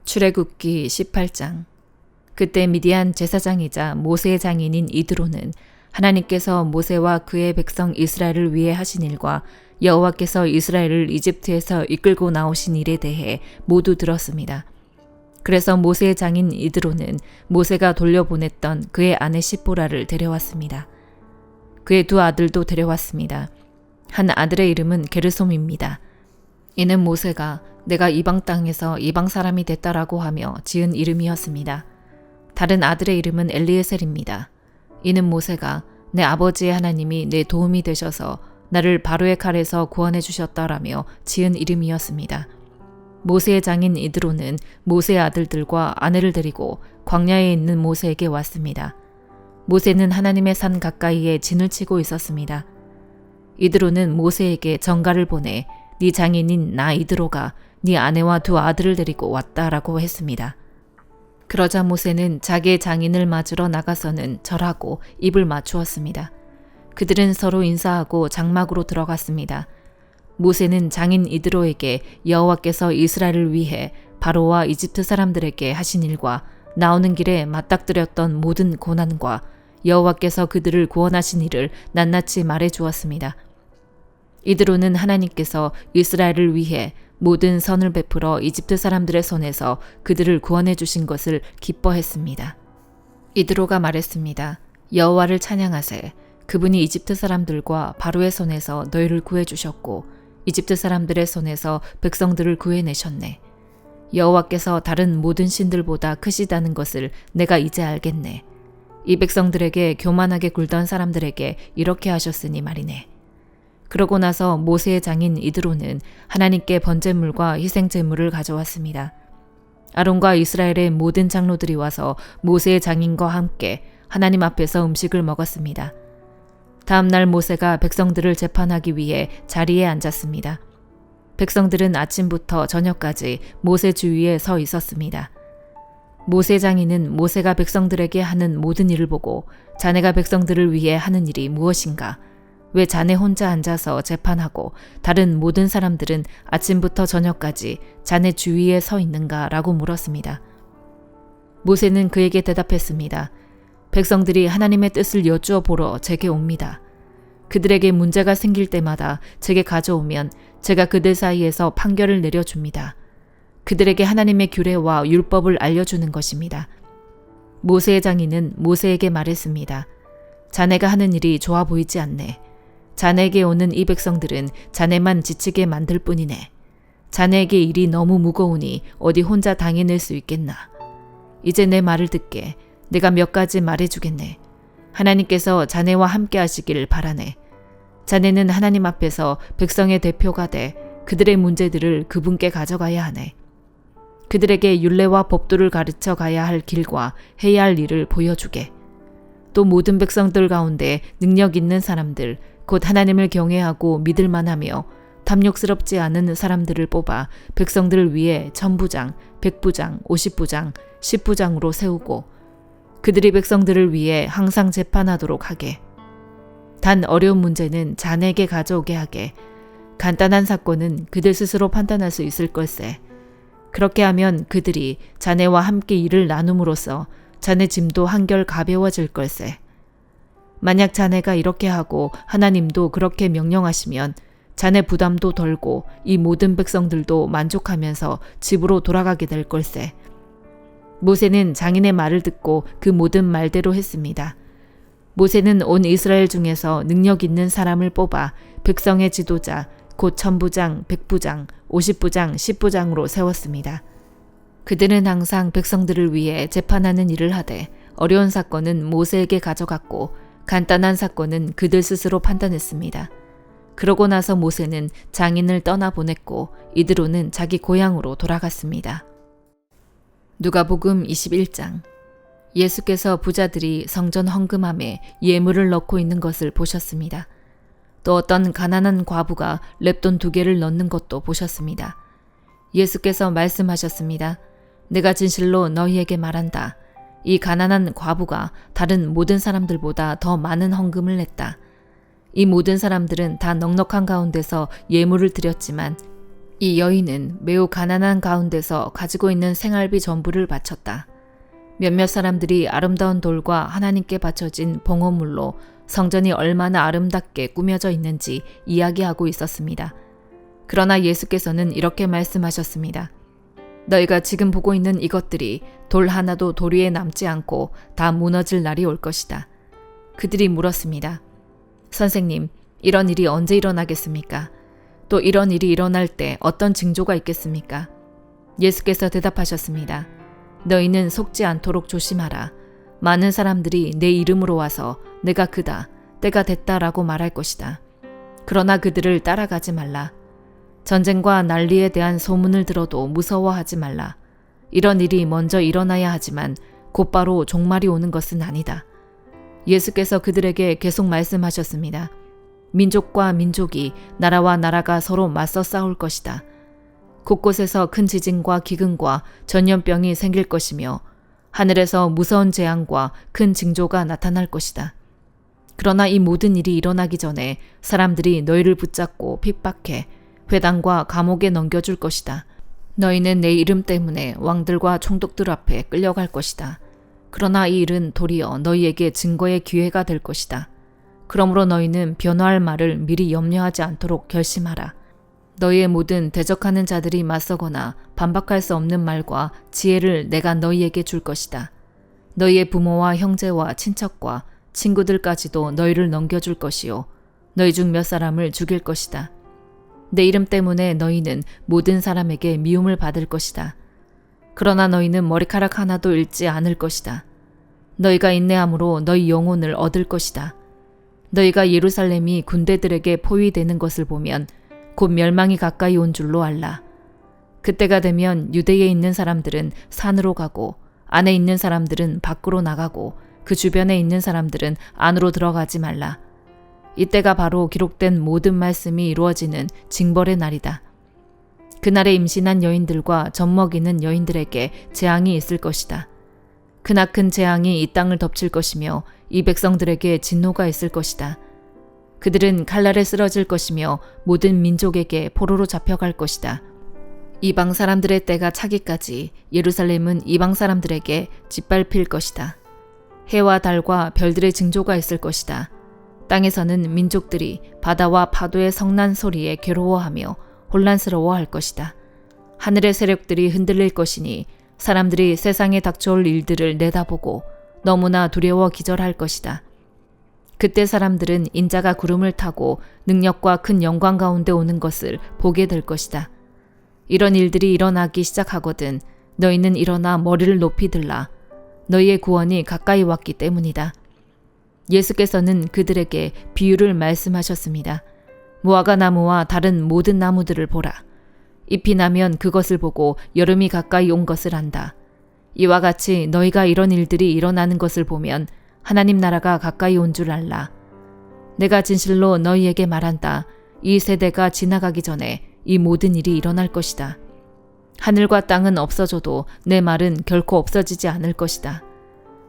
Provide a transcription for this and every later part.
출애굽기 18장. 그때 미디안 제사장이자 모세의 장인인 이드로는 하나님께서 모세와 그의 백성 이스라엘을 위해 하신 일과 여호와께서 이스라엘을 이집트에서 이끌고 나오신 일에 대해 모두 들었습니다. 그래서 모세의 장인 이드로는 모세가 돌려보냈던 그의 아내 시보라를 데려왔습니다. 그의 두 아들도 데려왔습니다. 한 아들의 이름은 게르솜입니다. 이는 모세가 내가 이방 땅에서 이방 사람이 됐다라고 하며 지은 이름이었습니다. 다른 아들의 이름은 엘리에셀입니다. 이는 모세가 내 아버지의 하나님이 내 도움이 되셔서 나를 바로의 칼에서 구원해 주셨다라며 지은 이름이었습니다. 모세의 장인 이드로는 모세의 아들들과 아내를 데리고 광야에 있는 모세에게 왔습니다. 모세는 하나님의 산 가까이에 진을 치고 있었습니다. 이드로는 모세에게 전가를 보내 네 장인인 나 이드로가 네 아내와 두 아들을 데리고 왔다라고 했습니다. 그러자 모세는 자기의 장인을 맞으러 나가서는 절하고 입을 맞추었습니다. 그들은 서로 인사하고 장막으로 들어갔습니다. 모세는 장인 이드로에게 여호와께서 이스라엘을 위해 바로와 이집트 사람들에게 하신 일과 나오는 길에 맞닥뜨렸던 모든 고난과 여호와께서 그들을 구원하신 일을 낱낱이 말해 주었습니다. 이드로는 하나님께서 이스라엘을 위해 모든 선을 베풀어 이집트 사람들의 손에서 그들을 구원해 주신 것을 기뻐했습니다. 이드로가 말했습니다. 여호와를 찬양하세. 그분이 이집트 사람들과 바로의 손에서 너희를 구해 주셨고 이집트 사람들의 손에서 백성들을 구해내셨네. 여호와께서 다른 모든 신들보다 크시다는 것을 내가 이제 알겠네. 이 백성들에게 교만하게 굴던 사람들에게 이렇게 하셨으니 말이네. 그러고 나서 모세의 장인 이드로는 하나님께 번제물과 희생제물을 가져왔습니다. 아론과 이스라엘의 모든 장로들이 와서 모세의 장인과 함께 하나님 앞에서 음식을 먹었습니다. 다음 날 모세가 백성들을 재판하기 위해 자리에 앉았습니다. 백성들은 아침부터 저녁까지 모세 주위에 서 있었습니다. 모세 장인은 모세가 백성들에게 하는 모든 일을 보고 자네가 백성들을 위해 하는 일이 무엇인가? 왜 자네 혼자 앉아서 재판하고 다른 모든 사람들은 아침부터 저녁까지 자네 주위에 서 있는가? 라고 물었습니다. 모세는 그에게 대답했습니다. 백성들이 하나님의 뜻을 여쭈어 보러 제게 옵니다. 그들에게 문제가 생길 때마다 제게 가져오면 제가 그들 사이에서 판결을 내려줍니다. 그들에게 하나님의 규례와 율법을 알려주는 것입니다. 모세의 장인은 모세에게 말했습니다. 자네가 하는 일이 좋아 보이지 않네. 자네에게 오는 이 백성들은 자네만 지치게 만들 뿐이네. 자네에게 일이 너무 무거우니 어디 혼자 당해낼 수 있겠나. 이제 내 말을 듣게. 내가 몇 가지 말해주겠네. 하나님께서 자네와 함께 하시길 바라네. 자네는 하나님 앞에서 백성의 대표가 돼 그들의 문제들을 그분께 가져가야 하네. 그들에게 율례와 법도를 가르쳐 가야 할 길과 해야 할 일을 보여주게. 또 모든 백성들 가운데 능력 있는 사람들, 곧 하나님을 경외하고 믿을만하며 탐욕스럽지 않은 사람들을 뽑아 백성들을 위해 천부장, 백부장, 50부장, 10부장으로 세우고 그들이 백성들을 위해 항상 재판하도록 하게. 단 어려운 문제는 자네에게 가져오게 하게. 간단한 사건은 그들 스스로 판단할 수 있을 걸세. 그렇게 하면 그들이 자네와 함께 일을 나눔으로써 자네 짐도 한결 가벼워질 걸세. 만약 자네가 이렇게 하고 하나님도 그렇게 명령하시면 자네 부담도 덜고 이 모든 백성들도 만족하면서 집으로 돌아가게 될 걸세. 모세는 장인의 말을 듣고 그 모든 말대로 했습니다. 모세는 온 이스라엘 중에서 능력 있는 사람을 뽑아 백성의 지도자, 곧 천부장, 백부장, 50부장, 10부장으로 세웠습니다. 그들은 항상 백성들을 위해 재판하는 일을 하되 어려운 사건은 모세에게 가져갔고 간단한 사건은 그들 스스로 판단했습니다. 그러고 나서 모세는 장인을 떠나보냈고 이드로는 자기 고향으로 돌아갔습니다. 누가복음 21장. 예수께서 부자들이 성전 헌금함에 예물을 넣고 있는 것을 보셨습니다. 또 어떤 가난한 과부가 렙돈 2개를 넣는 것도 보셨습니다. 예수께서 말씀하셨습니다. 내가 진실로 너희에게 말한다. 이 가난한 과부가 다른 모든 사람들보다 더 많은 헌금을 냈다. 이 모든 사람들은 다 넉넉한 가운데서 예물을 드렸지만 이 여인은 매우 가난한 가운데서 가지고 있는 생활비 전부를 바쳤다. 몇몇 사람들이 아름다운 돌과 하나님께 바쳐진 봉헌물로 성전이 얼마나 아름답게 꾸며져 있는지 이야기하고 있었습니다. 그러나 예수께서는 이렇게 말씀하셨습니다. 너희가 지금 보고 있는 이것들이 돌 하나도 돌 위에 남지 않고 다 무너질 날이 올 것이다. 그들이 물었습니다. 선생님, 이런 일이 언제 일어나겠습니까? 또 이런 일이 일어날 때 어떤 징조가 있겠습니까? 예수께서 대답하셨습니다. 너희는 속지 않도록 조심하라. 많은 사람들이 내 이름으로 와서 내가 그다, 때가 됐다라고 말할 것이다. 그러나 그들을 따라가지 말라. 전쟁과 난리에 대한 소문을 들어도 무서워하지 말라. 이런 일이 먼저 일어나야 하지만 곧바로 종말이 오는 것은 아니다. 예수께서 그들에게 계속 말씀하셨습니다. 민족과 민족이, 나라와 나라가 서로 맞서 싸울 것이다. 곳곳에서 큰 지진과 기근과 전염병이 생길 것이며 하늘에서 무서운 재앙과 큰 징조가 나타날 것이다. 그러나 이 모든 일이 일어나기 전에 사람들이 너희를 붙잡고 핍박해 회당과 감옥에 넘겨줄 것이다. 너희는 내 이름 때문에 왕들과 총독들 앞에 끌려갈 것이다. 그러나 이 일은 도리어 너희에게 증거의 기회가 될 것이다. 그러므로 너희는 변화할 말을 미리 염려하지 않도록 결심하라. 너희의 모든 대적하는 자들이 맞서거나 반박할 수 없는 말과 지혜를 내가 너희에게 줄 것이다. 너희의 부모와 형제와 친척과 친구들까지도 너희를 넘겨줄 것이요. 너희 중 몇 사람을 죽일 것이다. 내 이름 때문에 너희는 모든 사람에게 미움을 받을 것이다. 그러나 너희는 머리카락 하나도 잃지 않을 것이다. 너희가 인내함으로 너희 영혼을 얻을 것이다. 너희가 예루살렘이 군대들에게 포위되는 것을 보면 곧 멸망이 가까이 온 줄로 알라. 그때가 되면 유대에 있는 사람들은 산으로 가고 안에 있는 사람들은 밖으로 나가고 그 주변에 있는 사람들은 안으로 들어가지 말라. 이때가 바로 기록된 모든 말씀이 이루어지는 징벌의 날이다. 그날에 임신한 여인들과 젖먹이는 여인들에게 재앙이 있을 것이다. 크나큰 재앙이 이 땅을 덮칠 것이며 이 백성들에게 진노가 있을 것이다. 그들은 칼날에 쓰러질 것이며 모든 민족에게 포로로 잡혀갈 것이다. 이방 사람들의 때가 차기까지 예루살렘은 이방 사람들에게 짓밟힐 것이다. 해와 달과 별들의 징조가 있을 것이다. 땅에서는 민족들이 바다와 파도의 성난 소리에 괴로워하며 혼란스러워할 것이다. 하늘의 세력들이 흔들릴 것이니 사람들이 세상에 닥쳐올 일들을 내다보고 너무나 두려워 기절할 것이다. 그때 사람들은 인자가 구름을 타고 능력과 큰 영광 가운데 오는 것을 보게 될 것이다. 이런 일들이 일어나기 시작하거든 너희는 일어나 머리를 높이 들라. 너희의 구원이 가까이 왔기 때문이다. 예수께서는 그들에게 비유를 말씀하셨습니다. 무화과 나무와 다른 모든 나무들을 보라. 잎이 나면 그것을 보고 여름이 가까이 온 것을 안다. 이와 같이 너희가 이런 일들이 일어나는 것을 보면 하나님 나라가 가까이 온 줄 알라. 내가 진실로 너희에게 말한다. 이 세대가 지나가기 전에 이 모든 일이 일어날 것이다. 하늘과 땅은 없어져도 내 말은 결코 없어지지 않을 것이다.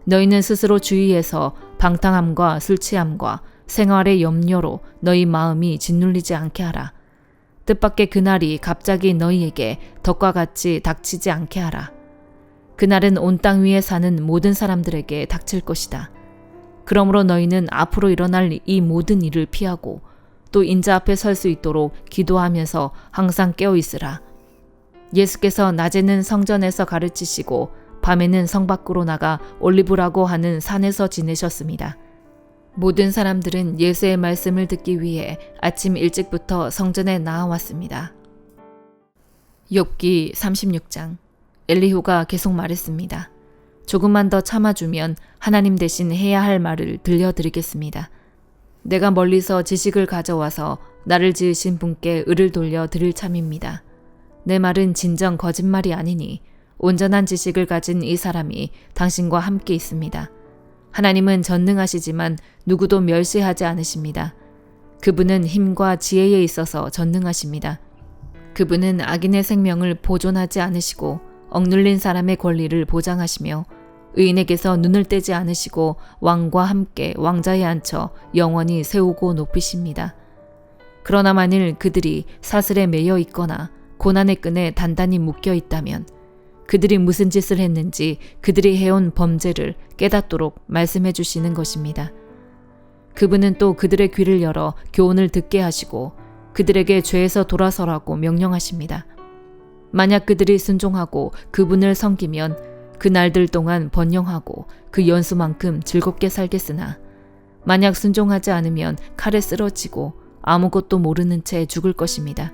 너희는 스스로 주의해서 방탕함과 술 취함과 생활의 염려로 너희 마음이 짓눌리지 않게 하라. 뜻밖의 그날이 갑자기 너희에게 덕과 같이 닥치지 않게 하라. 그날은 온 땅 위에 사는 모든 사람들에게 닥칠 것이다. 그러므로 너희는 앞으로 일어날 이 모든 일을 피하고 또 인자 앞에 설 수 있도록 기도하면서 항상 깨어 있으라. 예수께서 낮에는 성전에서 가르치시고 밤에는 성 밖으로 나가 올리브라고 하는 산에서 지내셨습니다. 모든 사람들은 예수의 말씀을 듣기 위해 아침 일찍부터 성전에 나아왔습니다. 욥기 36장. 엘리후가 계속 말했습니다. 조금만 더 참아주면 하나님 대신 해야 할 말을 들려드리겠습니다. 내가 멀리서 지식을 가져와서 나를 지으신 분께 을을 돌려 드릴 참입니다. 내 말은 진정 거짓말이 아니니 온전한 지식을 가진 이 사람이 당신과 함께 있습니다. 하나님은 전능하시지만 누구도 멸시하지 않으십니다. 그분은 힘과 지혜에 있어서 전능하십니다. 그분은 악인의 생명을 보존하지 않으시고 억눌린 사람의 권리를 보장하시며 의인에게서 눈을 떼지 않으시고 왕과 함께 왕자에 앉혀 영원히 세우고 높이십니다. 그러나 만일 그들이 사슬에 매여 있거나 고난의 끈에 단단히 묶여 있다면 그들이 무슨 짓을 했는지 그들이 해온 범죄를 깨닫도록 말씀해 주시는 것입니다. 그분은 또 그들의 귀를 열어 교훈을 듣게 하시고 그들에게 죄에서 돌아서라고 명령하십니다. 만약 그들이 순종하고 그분을 섬기면 그 날들 동안 번영하고 그 연수만큼 즐겁게 살겠으나 만약 순종하지 않으면 칼에 쓰러지고 아무것도 모르는 채 죽을 것입니다.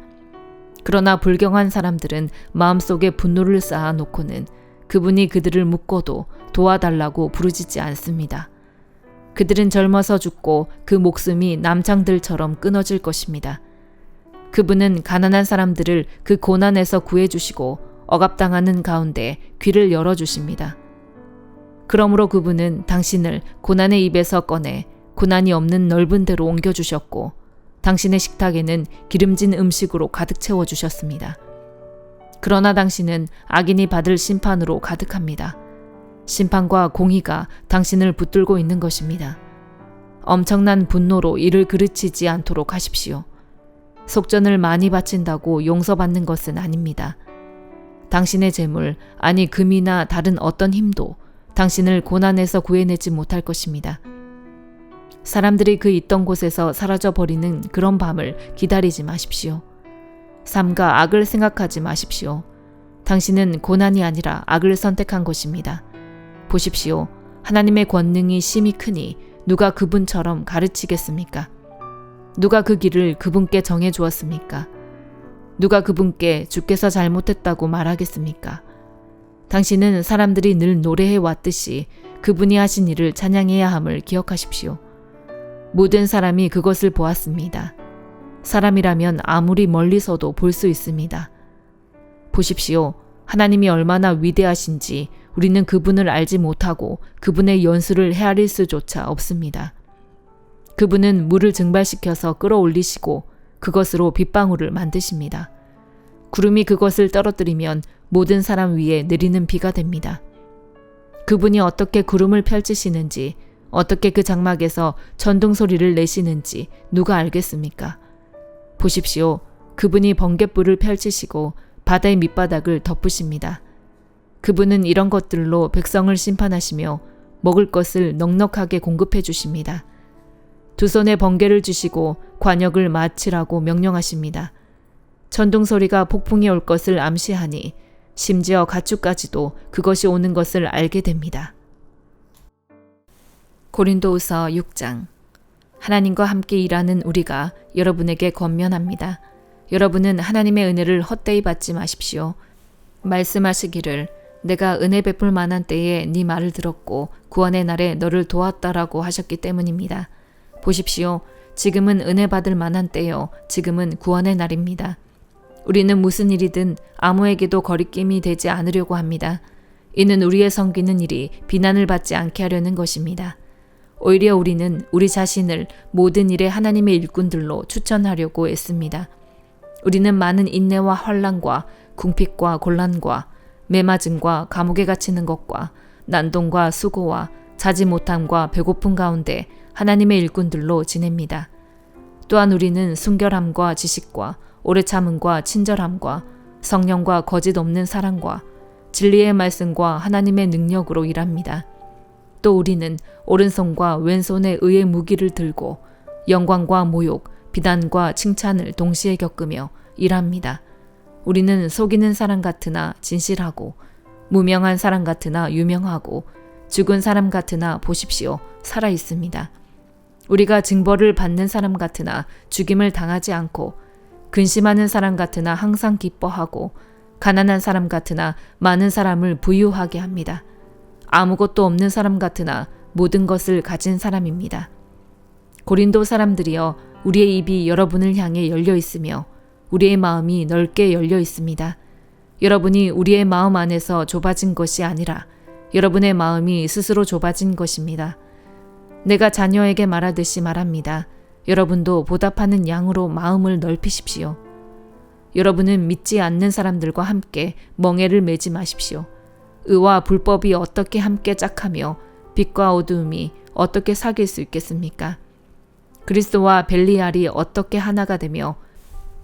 그러나 불경한 사람들은 마음속에 분노를 쌓아놓고는 그분이 그들을 묶어도 도와달라고 부르짖지 않습니다. 그들은 젊어서 죽고 그 목숨이 남창들처럼 끊어질 것입니다. 그분은 가난한 사람들을 그 고난에서 구해주시고 억압당하는 가운데 귀를 열어주십니다. 그러므로 그분은 당신을 고난의 입에서 꺼내 고난이 없는 넓은 데로 옮겨주셨고 당신의 식탁에는 기름진 음식으로 가득 채워주셨습니다. 그러나 당신은 악인이 받을 심판으로 가득합니다. 심판과 공의가 당신을 붙들고 있는 것입니다. 엄청난 분노로 이를 그르치지 않도록 하십시오. 속전을 많이 바친다고 용서받는 것은 아닙니다. 당신의 재물, 아니 금이나 다른 어떤 힘도 당신을 고난에서 구해내지 못할 것입니다. 사람들이 그 있던 곳에서 사라져버리는 그런 밤을 기다리지 마십시오. 삼가 악을 생각하지 마십시오. 당신은 고난이 아니라 악을 선택한 것입니다. 보십시오. 하나님의 권능이 심히 크니 누가 그분처럼 가르치겠습니까? 누가 그 길을 그분께 정해 주었습니까? 누가 그분께 주께서 잘못했다고 말하겠습니까? 당신은 사람들이 늘 노래해 왔듯이 그분이 하신 일을 찬양해야 함을 기억하십시오. 모든 사람이 그것을 보았습니다. 사람이라면 아무리 멀리서도 볼 수 있습니다. 보십시오. 하나님이 얼마나 위대하신지 우리는 그분을 알지 못하고 그분의 연수를 헤아릴 수조차 없습니다. 그분은 물을 증발시켜서 끌어올리시고 그것으로 빗방울을 만드십니다. 구름이 그것을 떨어뜨리면 모든 사람 위에 내리는 비가 됩니다. 그분이 어떻게 구름을 펼치시는지 어떻게 그 장막에서 천둥 소리를 내시는지 누가 알겠습니까? 보십시오. 그분이 번갯불을 펼치시고 바다의 밑바닥을 덮으십니다. 그분은 이런 것들로 백성을 심판하시며 먹을 것을 넉넉하게 공급해 주십니다. 두 손에 번개를 주시고 관역을 마치라고 명령하십니다. 천둥 소리가 폭풍이 올 것을 암시하니 심지어 가축까지도 그것이 오는 것을 알게 됩니다. 고린도후서 6장. 하나님과 함께 일하는 우리가 여러분에게 권면합니다. 여러분은 하나님의 은혜를 헛되이 받지 마십시오. 말씀하시기를 내가 은혜 베풀 만한 때에 네 말을 들었고 구원의 날에 너를 도왔다라고 하셨기 때문입니다. 보십시오. 지금은 은혜 받을 만한 때요. 지금은 구원의 날입니다. 우리는 무슨 일이든 아무에게도 거리낌이 되지 않으려고 합니다. 이는 우리의 섬기는 일이 비난을 받지 않게 하려는 것입니다. 오히려 우리는 우리 자신을 모든 일에 하나님의 일꾼들로 추천하려고 애씁니다. 우리는 많은 인내와 환난과 궁핍과 곤란과 매맞음과 감옥에 갇히는 것과 난동과 수고와 자지 못함과 배고픔 가운데 하나님의 일꾼들로 지냅니다. 또한 우리는 순결함과 지식과 오래 참음과 친절함과 성령과 거짓 없는 사랑과 진리의 말씀과 하나님의 능력으로 일합니다. 또 우리는 오른손과 왼손에 의의 무기를 들고 영광과 모욕, 비난과 칭찬을 동시에 겪으며 일합니다. 우리는 속이는 사람 같으나 진실하고 무명한 사람 같으나 유명하고 죽은 사람 같으나 보십시오. 살아 있습니다. 우리가 징벌을 받는 사람 같으나 죽임을 당하지 않고 근심하는 사람 같으나 항상 기뻐하고 가난한 사람 같으나 많은 사람을 부유하게 합니다. 아무것도 없는 사람 같으나 모든 것을 가진 사람입니다. 고린도 사람들이여, 우리의 입이 여러분을 향해 열려 있으며 우리의 마음이 넓게 열려 있습니다. 여러분이 우리의 마음 안에서 좁아진 것이 아니라 여러분의 마음이 스스로 좁아진 것입니다. 내가 자녀에게 말하듯이 말합니다. 여러분도 보답하는 양으로 마음을 넓히십시오. 여러분은 믿지 않는 사람들과 함께 멍에를 매지 마십시오. 의와 불법이 어떻게 함께 짝하며 빛과 어두움이 어떻게 사귈 수 있겠습니까? 그리스도와 벨리알이 어떻게 하나가 되며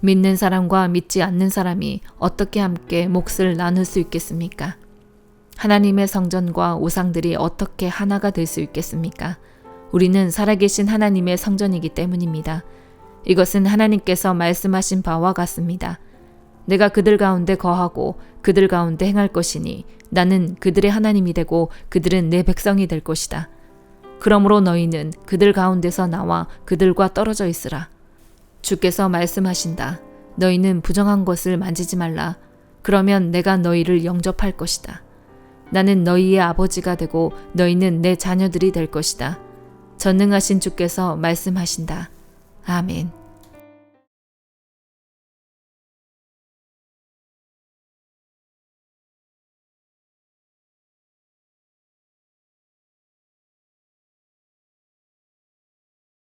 믿는 사람과 믿지 않는 사람이 어떻게 함께 몫을 나눌 수 있겠습니까? 하나님의 성전과 우상들이 어떻게 하나가 될 수 있겠습니까? 우리는 살아계신 하나님의 성전이기 때문입니다. 이것은 하나님께서 말씀하신 바와 같습니다. 내가 그들 가운데 거하고 그들 가운데 행할 것이니 나는 그들의 하나님이 되고 그들은 내 백성이 될 것이다. 그러므로 너희는 그들 가운데서 나와 그들과 떨어져 있으라. 주께서 말씀하신다. 너희는 부정한 것을 만지지 말라. 그러면 내가 너희를 영접할 것이다. 나는 너희의 아버지가 되고 너희는 내 자녀들이 될 것이다. 전능하신 주께서 말씀하신다. 아멘.